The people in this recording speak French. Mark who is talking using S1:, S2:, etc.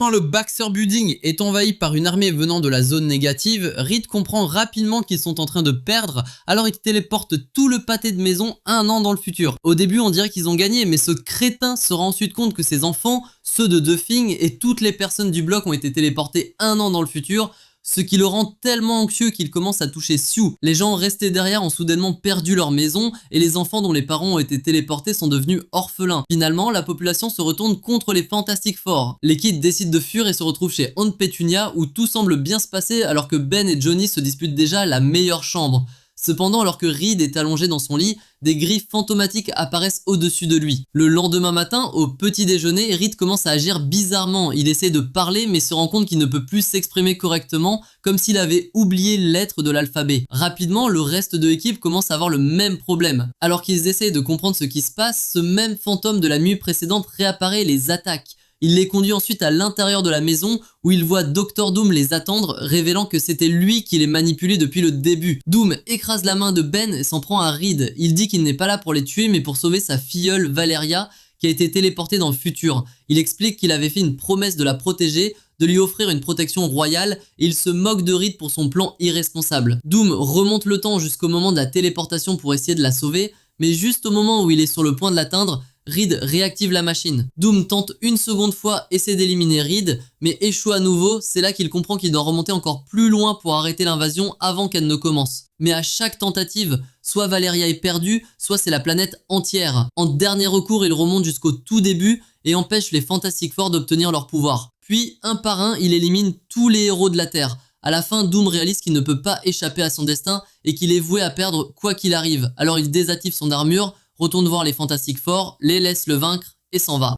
S1: Quand le Baxter Building est envahi par une armée venant de la zone négative, Reed comprend rapidement qu'ils sont en train de perdre, alors il téléporte tout le pâté de maison un an dans le futur. Au début, on dirait qu'ils ont gagné, mais ce crétin se rend ensuite compte que ses enfants, ceux de Duffing et toutes les personnes du bloc ont été téléportés un an dans le futur, ce qui le rend tellement anxieux qu'il commence à toucher Sue. Les gens restés derrière ont soudainement perdu leur maison et les enfants dont les parents ont été téléportés sont devenus orphelins. Finalement, la population se retourne contre les Fantastic Four. Les kids décident de fuir et se retrouvent chez Aunt Petunia où tout semble bien se passer alors que Ben et Johnny se disputent déjà la meilleure chambre. Cependant, alors que Reed est allongé dans son lit, des griffes fantomatiques apparaissent au-dessus de lui. Le lendemain matin, au petit déjeuner, Reed commence à agir bizarrement. Il essaie de parler mais se rend compte qu'il ne peut plus s'exprimer correctement, comme s'il avait oublié les lettres de l'alphabet. Rapidement, le reste de l'équipe commence à avoir le même problème. Alors qu'ils essaient de comprendre ce qui se passe, ce même fantôme de la nuit précédente réapparaît et les attaque. Il les conduit ensuite à l'intérieur de la maison où il voit Dr Doom les attendre, révélant que c'était lui qui les manipulait depuis le début. Doom écrase la main de Ben et s'en prend à Reed. Il dit qu'il n'est pas là pour les tuer mais pour sauver sa filleule Valeria qui a été téléportée dans le futur. Il explique qu'il avait fait une promesse de la protéger, de lui offrir une protection royale et il se moque de Reed pour son plan irresponsable. Doom remonte le temps jusqu'au moment de la téléportation pour essayer de la sauver, mais juste au moment où il est sur le point de l'atteindre, Reed réactive la machine. Doom tente une seconde fois, essaie d'éliminer Reed, mais échoue à nouveau. C'est là qu'il comprend qu'il doit remonter encore plus loin pour arrêter l'invasion avant qu'elle ne commence. Mais à chaque tentative, soit Valeria est perdue, soit c'est la planète entière. En dernier recours, il remonte jusqu'au tout début et empêche les Fantastic Four d'obtenir leur pouvoir. Puis, un par un, il élimine tous les héros de la Terre. À la fin, Doom réalise qu'il ne peut pas échapper à son destin et qu'il est voué à perdre quoi qu'il arrive. Alors il désactive son armure, retourne voir les Fantastic Four, les laisse le vaincre et s'en va.